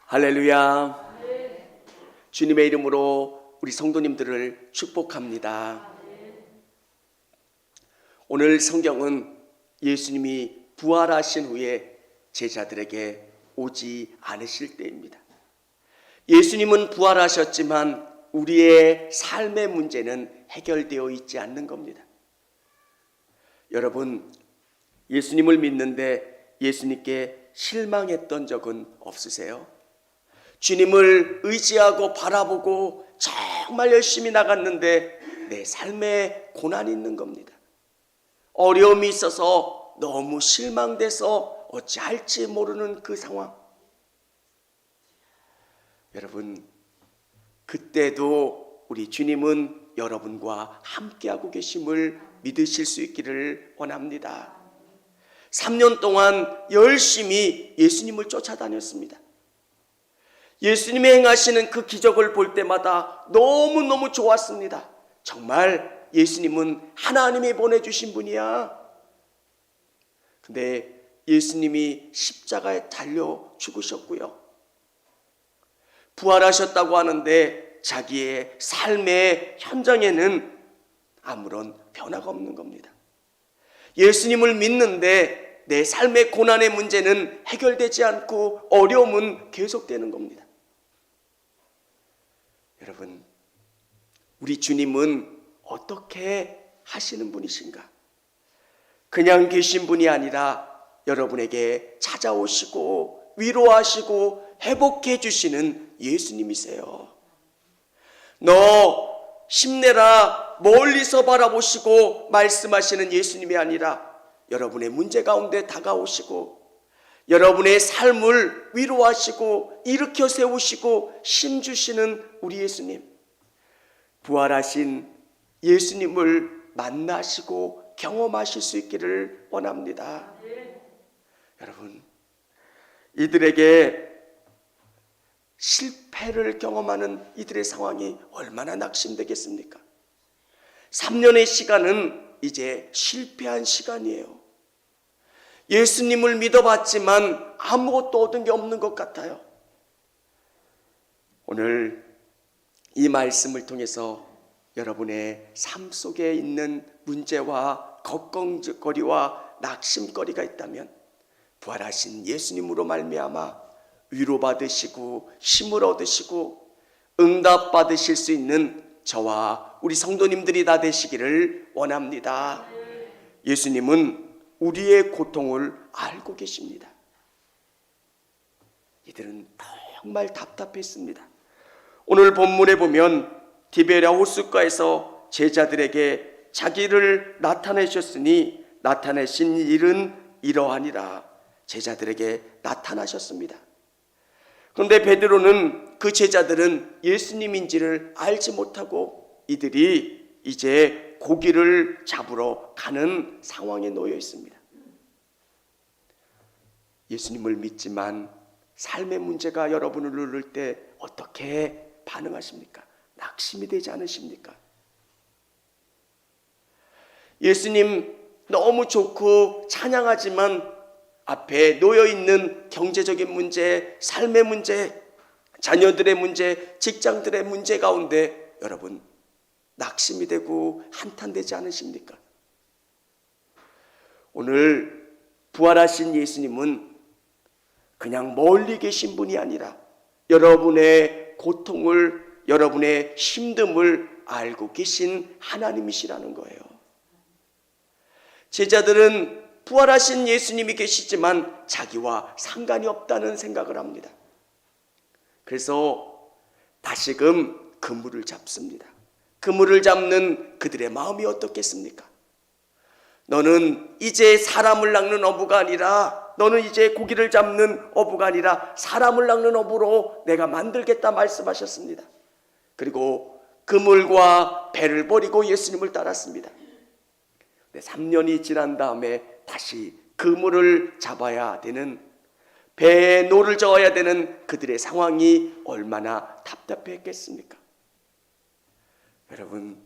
할렐루야. 주님의 이름으로 우리 성도님들을 축복합니다. 오늘 성경은 예수님이 부활하신 후에 제자들에게 오지 않으실 때입니다. 예수님은 부활하셨지만 우리의 삶의 문제는 해결되어 있지 않는 겁니다. 여러분, 예수님을 믿는데 예수님께 실망했던 적은 없으세요? 주님을 의지하고 바라보고 정말 열심히 나갔는데 내 삶에 고난이 있는 겁니다. 어려움이 있어서 너무 실망돼서 어찌할지 모르는 그 상황. 여러분, 그때도 우리 주님은 여러분과 함께하고 계심을 믿으실 수 있기를 원합니다. 3년 동안 열심히 예수님을 쫓아다녔습니다. 예수님이 행하시는 그 기적을 볼 때마다 너무너무 좋았습니다. 정말 예수님은 하나님이 보내주신 분이야. 근데 예수님이 십자가에 달려 죽으셨고요. 부활하셨다고 하는데 자기의 삶의 현장에는 아무런 변화가 없는 겁니다. 예수님을 믿는데 내 삶의 고난의 문제는 해결되지 않고 어려움은 계속되는 겁니다. 여러분, 우리 주님은 어떻게 하시는 분이신가? 그냥 계신 분이 아니라 여러분에게 찾아오시고 위로하시고 회복해 주시는 예수님이세요. 너 힘내라 멀리서 바라보시고 말씀하시는 예수님이 아니라 여러분의 문제 가운데 다가오시고 여러분의 삶을 위로하시고 일으켜 세우시고 힘 주시는 우리 예수님, 부활하신 예수님을 만나시고 경험하실 수 있기를 원합니다. 여러분, 이들에게 실패를 경험하는 이들의 상황이 얼마나 낙심되겠습니까? 3년의 시간은 이제 실패한 시간이에요. 예수님을 믿어봤지만 아무것도 얻은 게 없는 것 같아요. 오늘 이 말씀을 통해서 여러분의 삶 속에 있는 문제와 걱정거리와 낙심거리가 있다면 부활하신 예수님으로 말미암아 위로받으시고 힘을 얻으시고 응답받으실 수 있는 저와 우리 성도님들이 다 되시기를 원합니다. 예수님은 우리의 고통을 알고 계십니다. 이들은 정말 답답했습니다. 오늘 본문에 보면 디베랴 호숫가에서 제자들에게 자기를 나타내셨으니 나타내신 일은 이러하니라. 제자들에게 나타나셨습니다. 그런데 베드로는 그 제자들은 예수님인지를 알지 못하고 이들이 이제 고기를 잡으러 가는 상황에 놓여 있습니다. 예수님을 믿지만 삶의 문제가 여러분을 누를 때 어떻게 반응하십니까? 낙심이 되지 않으십니까? 예수님 너무 좋고 찬양하지만 앞에 놓여있는 경제적인 문제, 삶의 문제, 자녀들의 문제, 직장들의 문제 가운데 여러분 낙심이 되고 한탄되지 않으십니까? 오늘 부활하신 예수님은 그냥 멀리 계신 분이 아니라 여러분의 고통을, 여러분의 힘듦을 알고 계신 하나님이시라는 거예요. 제자들은 부활하신 예수님이 계시지만 자기와 상관이 없다는 생각을 합니다. 그래서 다시금 그물을 잡습니다. 그물을 잡는 그들의 마음이 어떻겠습니까? 너는 이제 사람을 낚는 어부가 아니라, 너는 이제 고기를 잡는 어부가 아니라 사람을 낚는 어부로 내가 만들겠다 말씀하셨습니다. 그리고 그물과 배를 버리고 예수님을 따랐습니다. 3년이 지난 다음에 다시 그물을 잡아야 되는, 배에 노를 저어야 되는 그들의 상황이 얼마나 답답했겠습니까? 여러분,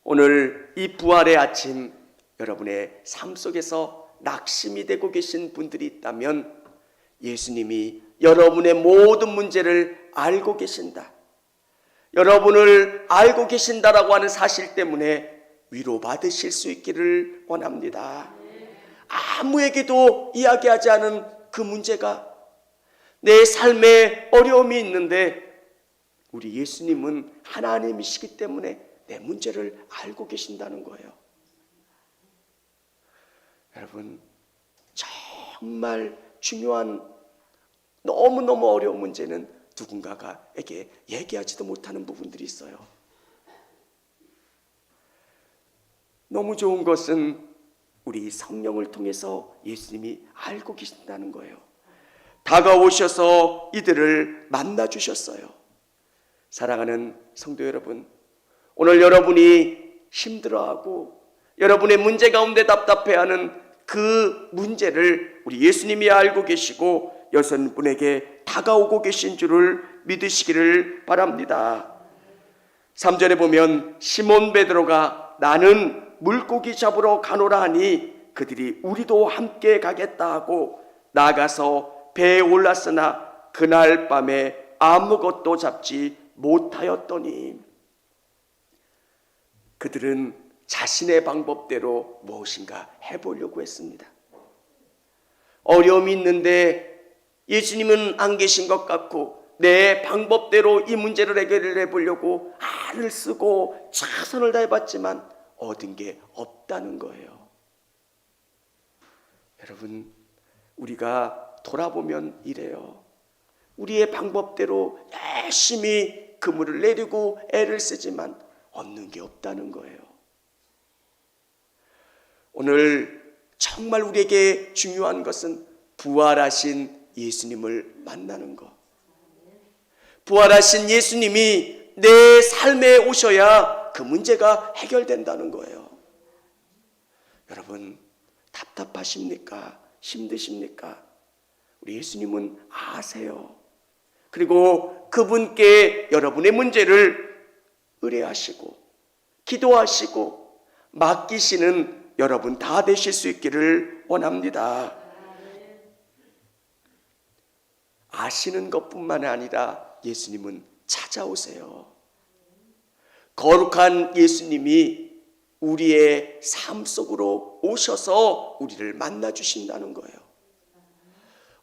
오늘 이 부활의 아침 여러분의 삶 속에서 낙심이 되고 계신 분들이 있다면 예수님이 여러분의 모든 문제를 알고 계신다. 여러분을 알고 계신다라고 하는 사실 때문에 위로받으실 수 있기를 원합니다. 아무에게도 이야기하지 않은 그 문제가 내 삶에 어려움이 있는데 우리 예수님은 하나님이시기 때문에 내 문제를 알고 계신다는 거예요. 여러분, 정말 중요한 너무너무 어려운 문제는 누군가에게 얘기하지도 못하는 부분들이 있어요. 너무 좋은 것은 우리 성령을 통해서 예수님이 알고 계신다는 거예요. 다가오셔서 이들을 만나 주셨어요. 사랑하는 성도 여러분, 오늘 여러분이 힘들어하고 여러분의 문제 가운데 답답해하는 그 문제를 우리 예수님이 알고 계시고 여러분에게 다가오고 계신 줄을 믿으시기를 바랍니다. 3절에 보면 시몬 베드로가 나는 물고기 잡으러 가노라 하니 그들이 우리도 함께 가겠다 하고 나가서 배에 올랐으나 그날 밤에 아무것도 잡지 못하였더니 그들은 자신의 방법대로 무엇인가 해보려고 했습니다. 어려움이 있는데 예수님은 안 계신 것 같고 내 방법대로 이 문제를 해결을 해보려고 알을 쓰고 최선을 다해봤지만 얻은 게 없다는 거예요. 여러분, 우리가 돌아보면 이래요. 우리의 방법대로 열심히 그물을 내리고 애를 쓰지만 얻는 게 없다는 거예요. 오늘 정말 우리에게 중요한 것은 부활하신 예수님을 만나는 것. 부활하신 예수님이 내 삶에 오셔야 그 문제가 해결된다는 거예요. 여러분, 답답하십니까? 힘드십니까? 우리 예수님은 아세요. 그리고 그분께 여러분의 문제를 의뢰하시고 기도하시고 맡기시는 여러분 다 되실 수 있기를 원합니다. 아시는 것뿐만 아니라 예수님은 찾아오세요. 거룩한 예수님이 우리의 삶 속으로 오셔서 우리를 만나 주신다는 거예요.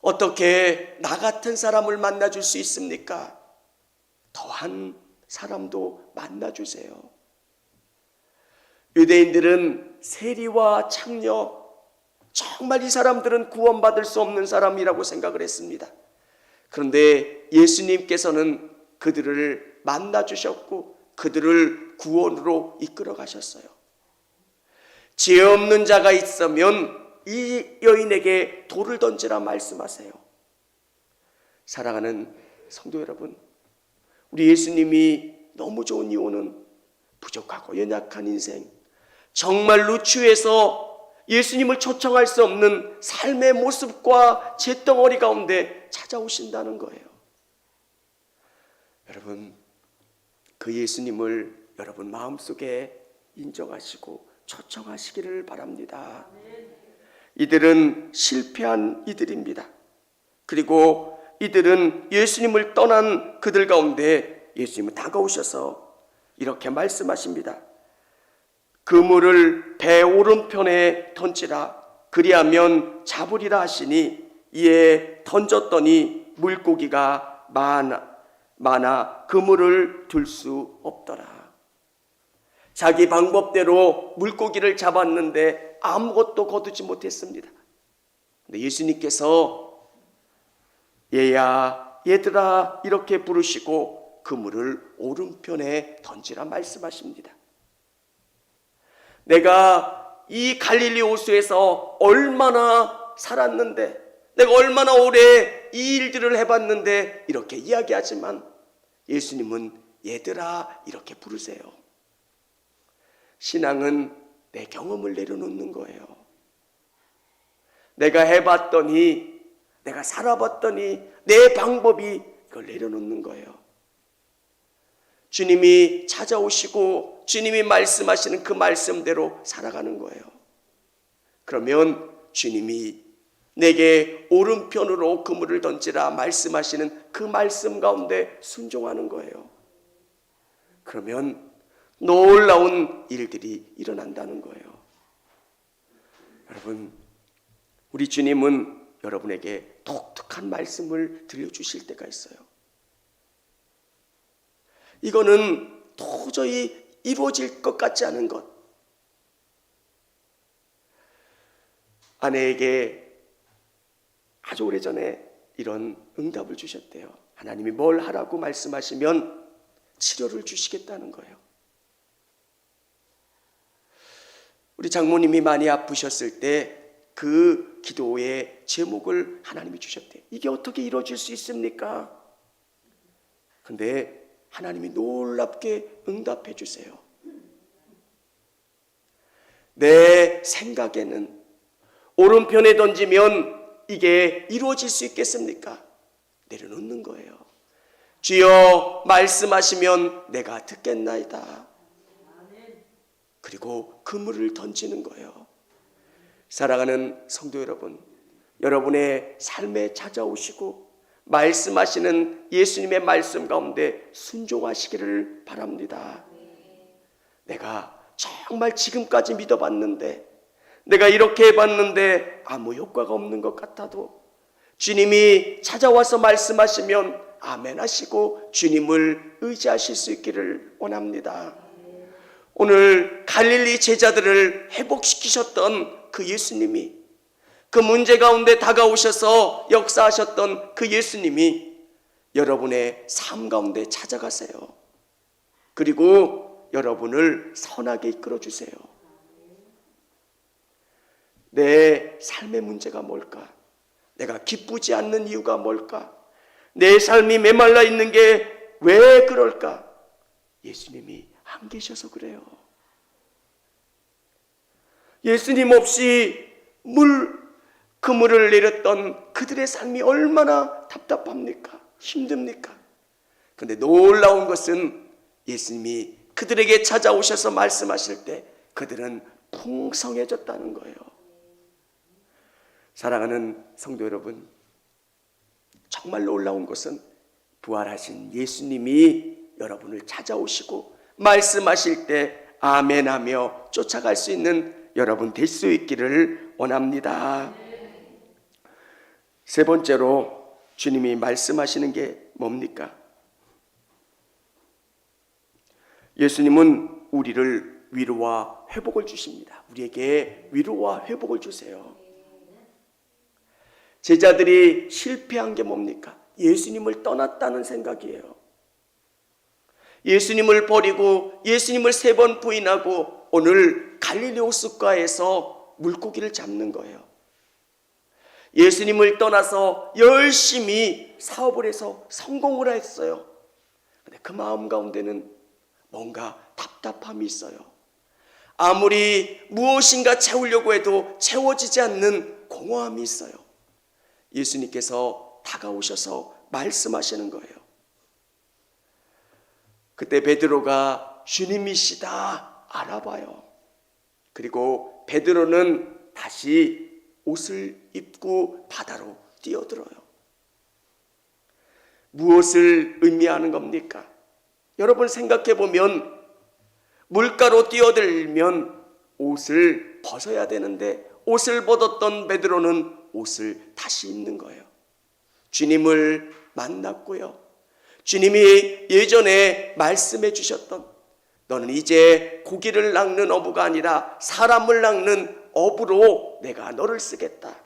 어떻게 나 같은 사람을 만나 줄 수 있습니까? 더한 사람도 만나 주세요. 유대인들은 세리와 창녀, 정말 이 사람들은 구원받을 수 없는 사람이라고 생각을 했습니다. 그런데 예수님께서는 그들을 만나 주셨고 그들을 구원으로 이끌어 가셨어요. 죄 없는 자가 있으면 이 여인에게 돌을 던지라 말씀하세요. 사랑하는 성도 여러분, 우리 예수님이 너무 좋은 이유는 부족하고 연약한 인생, 정말로 추해서 예수님을 초청할 수 없는 삶의 모습과 잿덩어리 가운데 찾아오신다는 거예요. 여러분, 그 예수님을 여러분 마음속에 인정하시고 초청하시기를 바랍니다. 이들은 실패한 이들입니다. 그리고 이들은 예수님을 떠난 그들 가운데 예수님은 다가오셔서 이렇게 말씀하십니다. 그물을 배 오른편에 던지라 그리하면 잡으리라 하시니 이에 던졌더니 물고기가 많아 그물을 들 수 없더라. 자기 방법대로 물고기를 잡았는데 아무것도 거두지 못했습니다. 근데 예수님께서 얘야 얘들아 이렇게 부르시고 그물을 오른편에 던지라 말씀하십니다. 내가 이 갈릴리 호수에서 얼마나 살았는데, 내가 얼마나 오래 이 일들을 해봤는데 이렇게 이야기하지만 예수님은 얘들아 이렇게 부르세요. 신앙은 내 경험을 내려놓는 거예요. 내가 해봤더니, 내가 살아봤더니 내 방법이 그걸 내려놓는 거예요. 주님이 찾아오시고 주님이 말씀하시는 그 말씀대로 살아가는 거예요. 그러면 주님이 내게 오른편으로 그물을 던지라 말씀하시는 그 말씀 가운데 순종하는 거예요. 그러면 놀라운 일들이 일어난다는 거예요. 여러분, 우리 주님은 여러분에게 독특한 말씀을 들려주실 때가 있어요. 이거는 도저히 이루어질 것 같지 않은 것. 아내에게 아주 오래전에 이런 응답을 주셨대요. 하나님이 뭘 하라고 말씀하시면 치료를 주시겠다는 거예요. 우리 장모님이 많이 아프셨을 때 그 기도의 제목을 하나님이 주셨대요. 이게 어떻게 이루어질 수 있습니까? 근데 하나님이 놀랍게 응답해 주세요. 내 생각에는 오른편에 던지면 이게 이루어질 수 있겠습니까? 내려놓는 거예요. 주여 말씀하시면 내가 듣겠나이다. 그리고 그물을 던지는 거예요. 사랑하는 성도 여러분, 여러분의 삶에 찾아오시고 말씀하시는 예수님의 말씀 가운데 순종하시기를 바랍니다. 내가 정말 지금까지 믿어봤는데, 내가 이렇게 해봤는데 아무 효과가 없는 것 같아도 주님이 찾아와서 말씀하시면 아멘 하시고 주님을 의지하실 수 있기를 원합니다. 오늘 갈릴리 제자들을 회복시키셨던 그 예수님이, 그 문제 가운데 다가오셔서 역사하셨던 그 예수님이 여러분의 삶 가운데 찾아가세요. 그리고 여러분을 선하게 이끌어 주세요. 내 삶의 문제가 뭘까? 내가 기쁘지 않는 이유가 뭘까? 내 삶이 메말라 있는 게 왜 그럴까? 예수님이 안 계셔서 그래요. 예수님 없이 그물을 내렸던 그들의 삶이 얼마나 답답합니까? 힘듭니까? 그런데 놀라운 것은 예수님이 그들에게 찾아오셔서 말씀하실 때 그들은 풍성해졌다는 거예요. 사랑하는 성도 여러분, 정말 놀라운 것은 부활하신 예수님이 여러분을 찾아오시고 말씀하실 때 아멘하며 쫓아갈 수 있는 여러분 될 수 있기를 원합니다. 세 번째로 주님이 말씀하시는 게 뭡니까? 예수님은 우리를 위로와 회복을 주십니다. 우리에게 위로와 회복을 주세요. 제자들이 실패한 게 뭡니까? 예수님을 떠났다는 생각이에요. 예수님을 버리고 예수님을 3번 부인하고 오늘 갈릴리 호숫가에서 물고기를 잡는 거예요. 예수님을 떠나서 열심히 사업을 해서 성공을 했어요. 근데 그 마음 가운데는 뭔가 답답함이 있어요. 아무리 무엇인가 채우려고 해도 채워지지 않는 공허함이 있어요. 예수님께서 다가오셔서 말씀하시는 거예요. 그때 베드로가 주님이시다 알아봐요. 그리고 베드로는 다시 옷을 입고 바다로 뛰어들어요. 무엇을 의미하는 겁니까? 여러분 생각해 보면 물가로 뛰어들면 옷을 벗어야 되는데 옷을 벗었던 베드로는 옷을 다시 입는 거예요. 주님을 만났고요. 주님이 예전에 말씀해 주셨던 너는 이제 고기를 낚는 어부가 아니라 사람을 낚는 어부로 내가 너를 쓰겠다.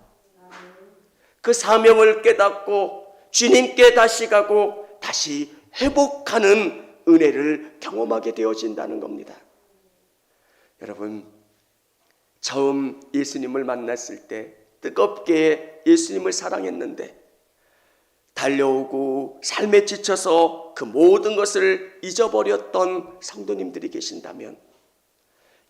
그 사명을 깨닫고 주님께 다시 가고 다시 회복하는 은혜를 경험하게 되어진다는 겁니다. 여러분, 처음 예수님을 만났을 때 뜨겁게 예수님을 사랑했는데 달려오고 삶에 지쳐서 그 모든 것을 잊어버렸던 성도님들이 계신다면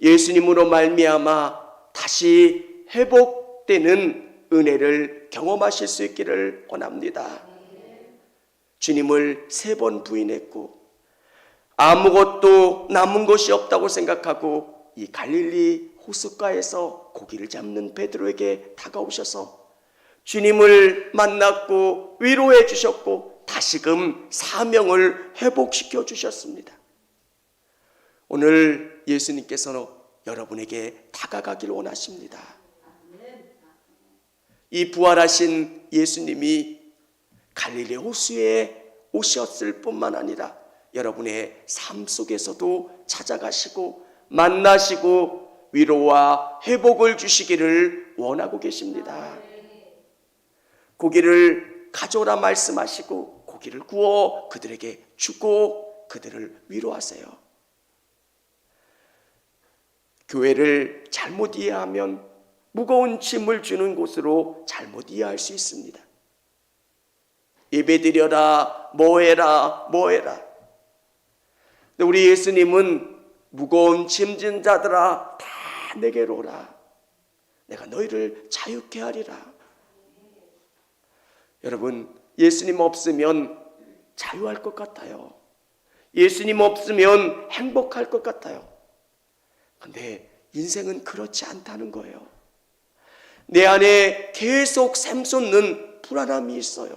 예수님으로 말미암아 다시 회복되는 은혜를 경험하실 수 있기를 원합니다. 주님을 3번 부인했고 아무것도 남은 것이 없다고 생각하고 이 갈릴리 호숫가에서 고기를 잡는 베드로에게 다가오셔서 주님을 만났고 위로해 주셨고 다시금 사명을 회복시켜 주셨습니다. 오늘 예수님께서는 여러분에게 다가가길 원하십니다. 이 부활하신 예수님이 갈릴리 호수에 오셨을 뿐만 아니라 여러분의 삶 속에서도 찾아가시고 만나시고 위로와 회복을 주시기를 원하고 계십니다. 고기를 가져오라 말씀하시고 고기를 구워 그들에게 주고 그들을 위로하세요. 교회를 잘못 이해하면 무거운 짐을 주는 곳으로 잘못 이해할 수 있습니다. 예배드려라, 뭐해라. 근데 우리 예수님은 무거운 짐진 자들아 다 내게로 오라. 내가 너희를 자유케 하리라. 여러분, 예수님 없으면 자유할 것 같아요. 예수님 없으면 행복할 것 같아요. 근데 인생은 그렇지 않다는 거예요. 내 안에 계속 샘솟는 불안함이 있어요.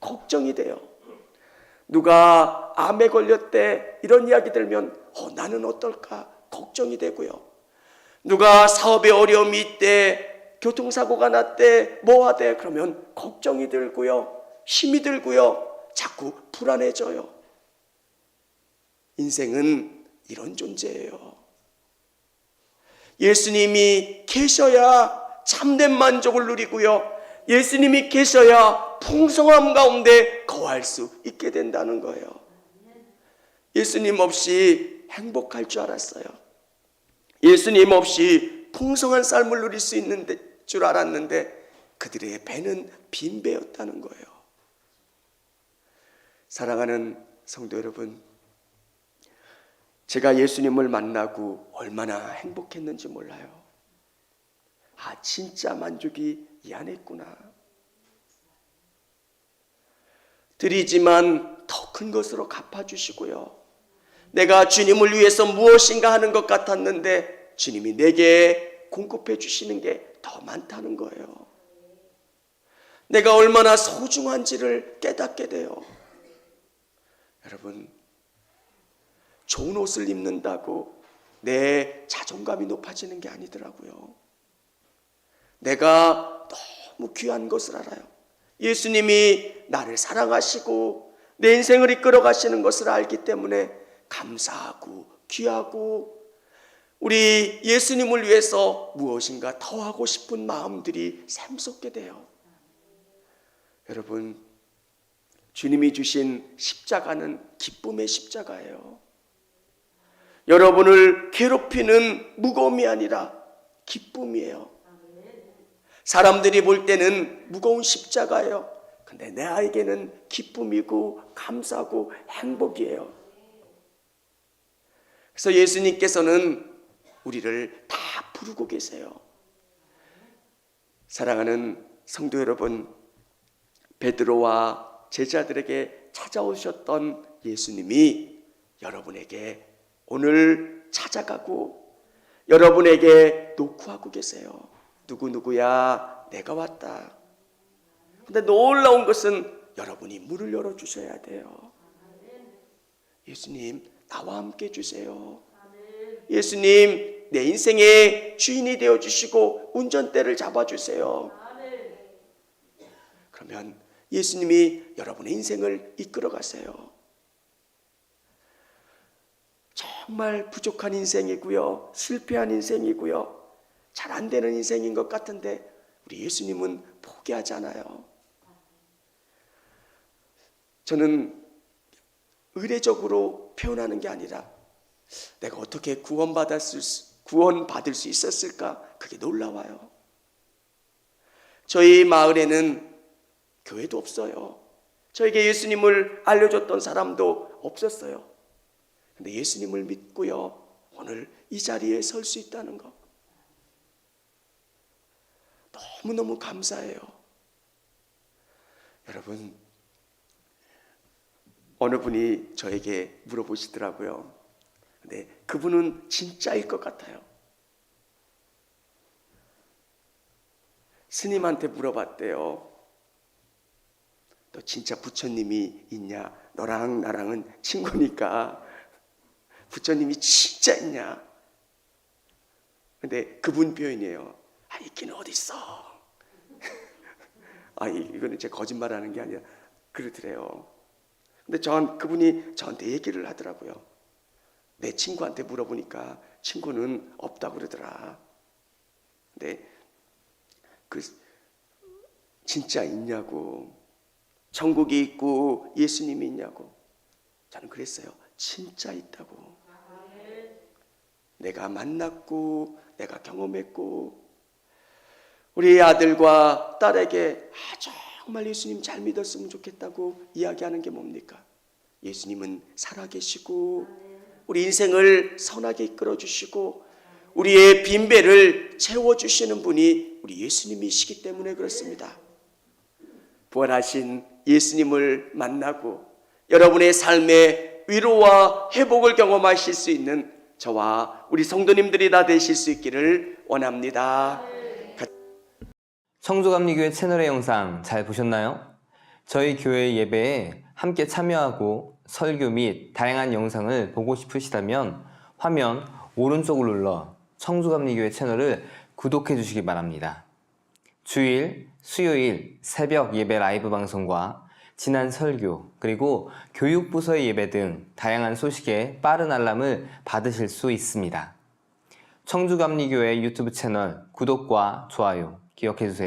걱정이 돼요. 누가 암에 걸렸대 이런 이야기 들으면 나는 어떨까 걱정이 되고요. 누가 사업에 어려움이 있대, 교통사고가 났대, 뭐하대 그러면 걱정이 들고요. 힘이 들고요. 자꾸 불안해져요. 인생은 이런 존재예요. 예수님이 계셔야 참된 만족을 누리고요. 예수님이 계셔야 풍성함 가운데 거할 수 있게 된다는 거예요. 예수님 없이 행복할 줄 알았어요. 예수님 없이 풍성한 삶을 누릴 수 있는 줄 알았는데 그들의 배는 빈 배였다는 거예요. 사랑하는 성도 여러분, 제가 예수님을 만나고 얼마나 행복했는지 몰라요. 진짜 만족이 이 안에 있구나. 드리지만 더 큰 것으로 갚아주시고요. 내가 주님을 위해서 무엇인가 하는 것 같았는데 주님이 내게 공급해 주시는 게 더 많다는 거예요. 내가 얼마나 소중한지를 깨닫게 돼요. 여러분, 좋은 옷을 입는다고 내 자존감이 높아지는 게 아니더라고요. 내가 너무 귀한 것을 알아요. 예수님이 나를 사랑하시고 내 인생을 이끌어 가시는 것을 알기 때문에 감사하고 귀하고 우리 예수님을 위해서 무엇인가 더 하고 싶은 마음들이 샘솟게 돼요. 여러분, 주님이 주신 십자가는 기쁨의 십자가예요. 여러분을 괴롭히는 무거움이 아니라 기쁨이에요. 사람들이 볼 때는 무거운 십자가예요. 근데 나에게는 기쁨이고 감사고 행복이에요. 그래서 예수님께서는 우리를 다 부르고 계세요. 사랑하는 성도 여러분, 베드로와 제자들에게 찾아오셨던 예수님이 여러분에게 오늘 찾아가고 여러분에게 노크하고 계세요. 누구누구야, 내가 왔다. 근데 놀라운 것은 여러분이 문을 열어주셔야 돼요. 예수님, 나와 함께 해주세요. 예수님, 내 인생의 주인이 되어주시고 운전대를 잡아주세요. 그러면 예수님이 여러분의 인생을 이끌어 가세요. 정말 부족한 인생이고요. 실패한 인생이고요. 잘 안 되는 인생인 것 같은데 우리 예수님은 포기하지 않아요. 저는 의례적으로 표현하는 게 아니라 내가 어떻게 구원받을 수 있었을까? 그게 놀라워요. 저희 마을에는 교회도 없어요. 저에게 예수님을 알려줬던 사람도 없었어요. 근데 예수님을 믿고요, 오늘 이 자리에 설 수 있다는 거 너무너무 감사해요. 여러분, 어느 분이 저에게 물어보시더라고요. 근데 그분은 진짜일 것 같아요. 스님한테 물어봤대요. 너 진짜 부처님이 있냐? 너랑 나랑은 친구니까 부처님이 진짜 있냐? 근데 그분 표현이에요. 아, 있기는 어디 있어? 아, 이거는 제 거짓말하는 게 아니라 그러더래요. 근데 그분이 저한테 얘기를 하더라고요. 내 친구한테 물어보니까 친구는 없다고 그러더라. 근데 그 진짜 있냐고, 천국이 있고 예수님이 있냐고. 저는 그랬어요. 진짜 있다고. 내가 만났고 내가 경험했고, 우리 아들과 딸에게 정말 예수님 잘 믿었으면 좋겠다고 이야기하는 게 뭡니까? 예수님은 살아계시고 우리 인생을 선하게 이끌어주시고 우리의 빈배를 채워주시는 분이 우리 예수님이시기 때문에 그렇습니다. 부활하신 예수님을 만나고 여러분의 삶에 위로와 회복을 경험하실 수 있는 저와 우리 성도님들이 다 되실 수 있기를 원합니다. 청주감리교회 채널의 영상 잘 보셨나요? 저희 교회 예배에 함께 참여하고 설교 및 다양한 영상을 보고 싶으시다면 화면 오른쪽을 눌러 청주감리교회 채널을 구독해 주시기 바랍니다. 주일, 수요일 새벽 예배 라이브 방송과 지난 설교, 그리고 교육부서의 예배 등 다양한 소식에 빠른 알람을 받으실 수 있습니다. 청주감리교회 유튜브 채널 구독과 좋아요 기억해 주세요.